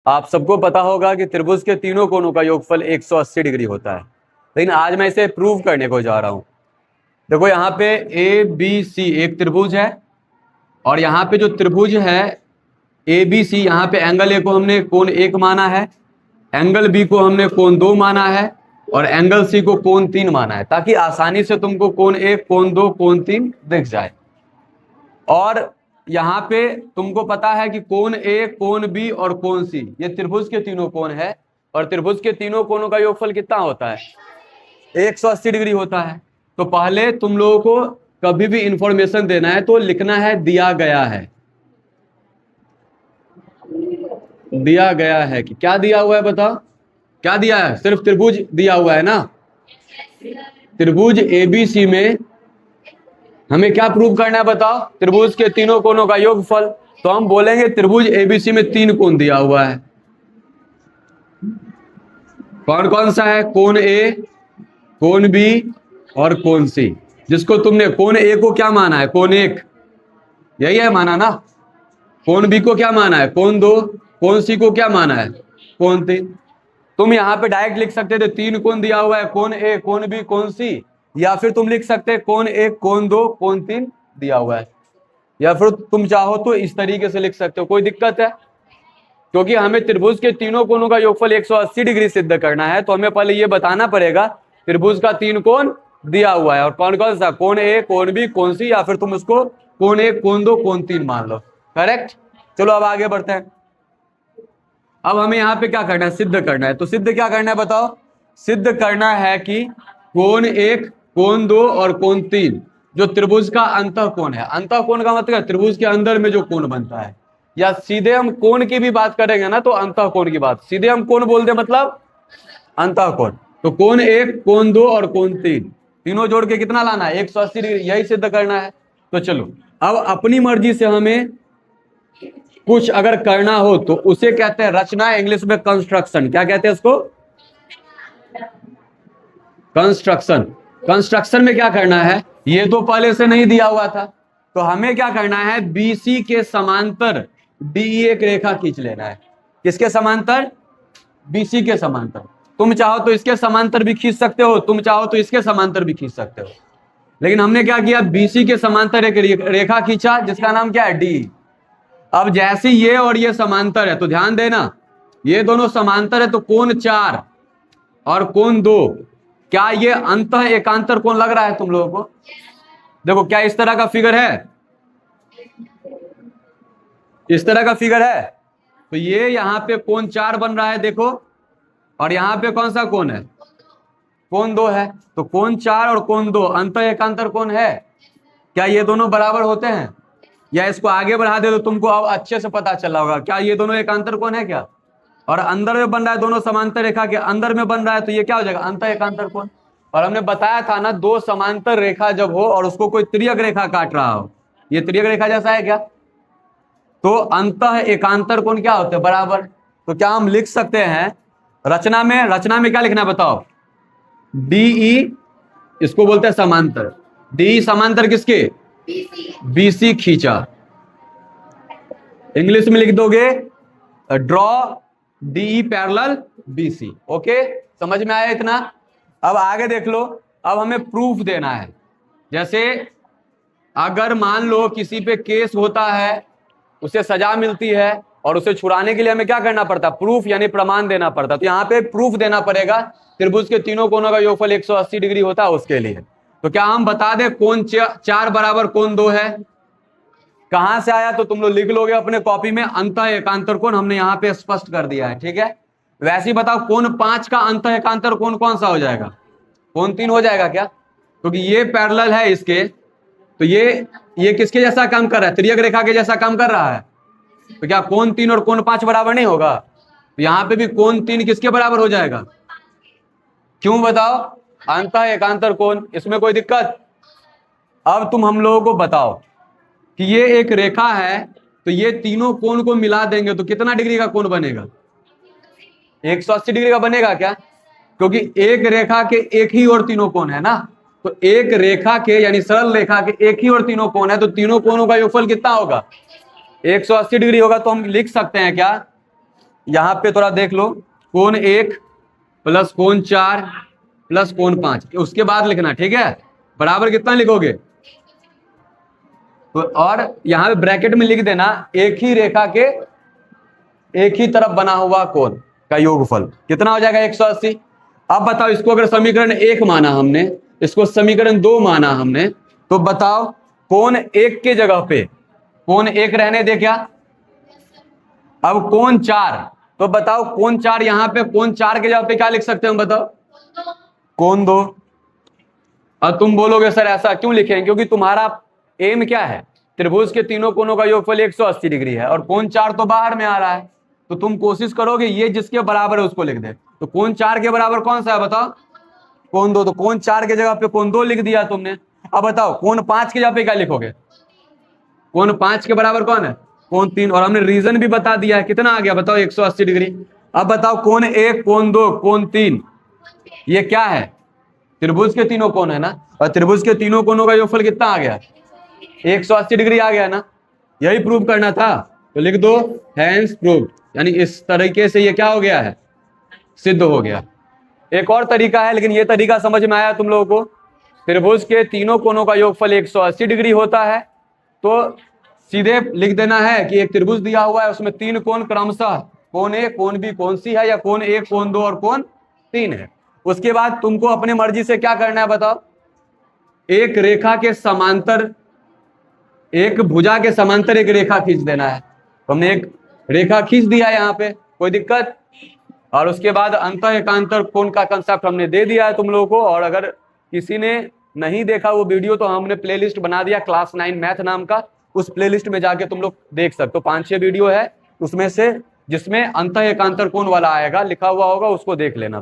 आप सबको पता होगा कि त्रिभुज के तीनों कोणों का योगफल 180 डिग्री होता है, लेकिन आज मैं इसे प्रूव करने को जा रहा हूं। देखो यहाँ पे ABC एक त्रिभुज है, और यहाँ पे जो त्रिभुज है ABC, यहाँ पे एंगल ए को हमने कोण 1 माना है, एंगल बी को हमने कोण 2 माना है, और एंगल सी को कोण 3 माना है, ताकि आसानी से तुमको कोण 1, कोण 2, कोण 3 दिख जाए। और यहाँ पे तुमको पता है कि कोण ए, कोण बी और कोण सी ये त्रिभुज के तीनों कोण है, और त्रिभुज के तीनों कोणों का योगफल कितना होता है? 180 डिग्री होता है। तो पहले तुम लोगों को कभी भी इंफॉर्मेशन देना है तो लिखना है दिया गया है। दिया गया है कि क्या दिया हुआ है, बताओ क्या दिया है? सिर्फ त्रिभुज दिया हुआ है ना। त्रिभुज ABC में हमें क्या प्रूव करना है बताओ? त्रिभुज के तीनों कोणों का योगफल। तो हम बोलेंगे त्रिभुज ABC में 3 कोण दिया हुआ है। कौन कौन सा है? कोण A, कोण B और कोण C। जिसको तुमने कोण A को क्या माना है? कोण 1, यही है माना ना। कोण B को क्या माना है? कोण 2। कोण C को क्या माना है? कोण 3। तुम यहाँ पे डायरेक्ट लिख सकते थे 3 कोण दिया हुआ है, कोण A, कोण B, कोण C, या फिर तुम लिख सकते कोण 1, कोण 2, कोण 3 दिया हुआ है, या फिर तुम चाहो तो इस तरीके से लिख सकते हो। कोई दिक्कत है? क्योंकि हमें त्रिभुज के तीनों कोणों का योगफल 180 डिग्री सिद्ध करना है, तो हमें पहले ये बताना पड़ेगा त्रिभुज का 3 कोण दिया हुआ है, और कौन कौन सा? कोण A, कोण B, कोण C, या फिर तुम उसको कोण 1, कोण 2, कोण 3 मान लो। करेक्ट। चलो अब आगे बढ़ते हैं। अब हमें यहाँ पे क्या करना है? सिद्ध करना है। तो सिद्ध क्या करना है बताओ? सिद्ध करना है कि कोण 1, कोण 2 और कोण 3 जो त्रिभुज का अंतः कोण है। अंतः कोण का मतलब त्रिभुज के अंदर में जो कोण बनता है, या सीधे हम कोण की भी बात करेंगे ना तो अंतः कोण की बात, सीधे हम कोण बोलते हैं मतलब अंतः कोण। तो कोण 1, कोण 2 और कोण 3 तीनों जोड़ के कितना लाना है? 180 डिग्री, यही सिद्ध करना है। तो चलो अब अपनी मर्जी से हमें कुछ अगर करना हो तो उसे कहते हैं रचना, इंग्लिश में कंस्ट्रक्शन। क्या कहते हैं उसको? कंस्ट्रक्शन। कंस्ट्रक्शन में क्या करना है? ये तो पहले से नहीं दिया हुआ था, तो हमें क्या करना है? BC के समांतर DE एक रेखा खींच लेना है। किसके समांतर? BC के समांतर। तुम चाहो तो इसके समांतर भी खींच सकते हो, तुम चाहो तो इसके समांतर भी खींच सकते हो, लेकिन हमने क्या किया? BC के समांतर एक रेखा खींचा जिसका नाम क्या है? DE। अब जैसे ये और ये समांतर है तो ध्यान देना, ये दोनों समांतर है, तो कोण 4 और कोण 2, क्या ये अंतः एकांतर कोण लग रहा है तुम लोगों को? देखो क्या इस तरह का फिगर है? इस तरह का फिगर है। तो ये यहाँ पे कोण 4 बन रहा है देखो, और यहाँ पे कौन सा कोण है? कोण 2 है। तो कोण 4 और कोण 2 अंतः एकांतर कोण है। क्या ये दोनों बराबर होते हैं? या इसको आगे बढ़ा दे तो तुमको अब अच्छे से पता चला होगा। क्या ये दोनों एकांतर कोण है क्या? और अंदर में बन रहा है, दोनों समांतर रेखा के अंदर में बन रहा है, तो ये क्या हो जाएगा? अंतः एकांतर कोण। और हमने बताया था ना, दो समांतर रेखा जब हो और उसको कोई तिर्यक रेखा काट रहा हो, ये तिर्यक रेखा जैसा है क्या? तो अंतः एकांतर कोण क्या होते हैं? बराबर। तो क्या हम लिख सकते हैं रचना में क्या लिखना है बताओ? DE, इसको बोलते हैं समांतर। DE समांतर किसके? BC खींचा। इंग्लिश में लिख दोगे draw DE parallel BC। Okay, समझ में आया इतना? अब आगे देख लो। अब हमें प्रूफ देना है। जैसे अगर मान लो किसी पे केस होता है, उसे सजा मिलती है, और उसे छुड़ाने के लिए हमें क्या करना पड़ता? प्रूफ यानी प्रमाण देना पड़ता। तो यहाँ पे प्रूफ देना पड़ेगा त्रिभुज के तीनों कोणों का योगफल 180 डिग्री होता है उसके लिए। तो क्या हम बता दें कोण 4 बराबर कोण 2 है? कहां से आया तो तुम लोग लिख लोगे अपने कॉपी में, अंतः एकांतर कोण हमने यहाँ पे स्पष्ट कर दिया है। ठीक है, वैसे ही बताओ कोण 5 का अंतः एकांतर कोण कौन सा हो जाएगा? कोण 3 हो जाएगा क्या? क्योंकि ये पैरेलल है इसके, तो ये किसके जैसा काम कर रहा है? तिर्यक रेखा के जैसा काम कर रहा है। तो क्या कोण 3 और कोण 5 बराबर नहीं होगा? तो यहाँ पे भी कोण 3 किसके बराबर हो जाएगा? क्यों बताओ? अंतः एकांतर कोण। इसमें कोई दिक्कत? अब तुम हम लोगों को बताओ कि ये एक रेखा है, तो ये तीनों कोण को मिला देंगे तो कितना डिग्री का कोण बनेगा? 180 डिग्री का बनेगा क्या? क्योंकि एक रेखा के एक ही और तीनों कोण है ना। तो एक रेखा के यानी सरल रेखा के एक ही और तीनों कोण है, तो तीनों कोणों का योगफल कितना होगा? 180 डिग्री होगा। तो हम लिख सकते हैं क्या यहां पे थोड़ा देख लो, कोण 1 प्लस कोण 4 प्लस कोण 5, उसके बाद लिखना, ठीक है, बराबर कितना लिखोगे। तो और यहां पे ब्रैकेट में लिख देना एक ही रेखा के एक ही तरफ बना हुआ कोण का योगफल कितना हो जाएगा 180। अब बताओ इसको अगर समीकरण 1 माना हमने, इसको समीकरण 2 माना हमने, तो बताओ कोण 1 के जगह पे कोण 1 रहने दे क्या। अब कोण 4, तो बताओ कोण 4 यहां पे कोण 4 के जगह पे क्या लिख सकते हैं बताओ, कोण 2। अब तुम बोलोगे सर ऐसा क्यों लिखें, क्योंकि तुम्हारा एम क्या है, त्रिभुज के तीनों कोणों का योगफल 180 डिग्री है और कोण 4 तो बाहर में आ रहा है, तो तुम कोशिश करोगे ये जिसके बराबर है उसको लिख दे। तो कोण 4 के बराबर कौन सा है बताओ, कोण 2, तो कोण 4 के जगह पे कोण 2 लिख दिया तुमने। अब बताओ कोण 5 के जगह पे क्या लिखोगे, कोण 5 के बराबर कौन है, कोण 3, और हमने रीजन भी बता दिया है, कितना आ गया बताओ 180 डिग्री। अब बताओ कोण 1 कोण 2 कोण 3 ये क्या है, त्रिभुज के तीनों कोण है ना, और त्रिभुज के तीनों कोणों का योगफल कितना आ गया 180 डिग्री आ गया ना, यही प्रूव करना था, तो लिख दो हैंस प्रूव्ड, यानी इस तरीके से ये क्या हो गया है, सिद्ध हो गया। एक और तरीका है, लेकिन ये तरीका समझ में आया तुम लोगों को, त्रिभुज के तीनों कोणों का योगफल 180 डिग्री होता है, तो सीधे लिख देना है कि एक त्रिभुज दिया हुआ है उसमें 3 कोण क्रमशः कोण ए कोण बी कोण सी है, या कोण 1 कोण 2 और कोण 3 है। उसके बाद तुमको अपने मर्जी से क्या करना है बताओ, एक रेखा के समांतर, एक भुजा के समांतर एक रेखा खींच देना है। तो हमने एक रेखा खींच दिया यहाँ पे, कोई दिक्कत, और उसके बाद अंतः एकांतर कोण का कंसेप्ट हमने दे दिया है तुम लोगों को। और अगर किसी ने नहीं देखा वो वीडियो, तो हमने प्लेलिस्ट बना दिया क्लास 9 मैथ नाम का, उस प्लेलिस्ट में जाके तुम लोग देख सकते हो, 5-6 वीडियो है उसमें से, जिसमें अंतः एकांतर कोण वाला आएगा लिखा हुआ होगा, उसको देख लेना।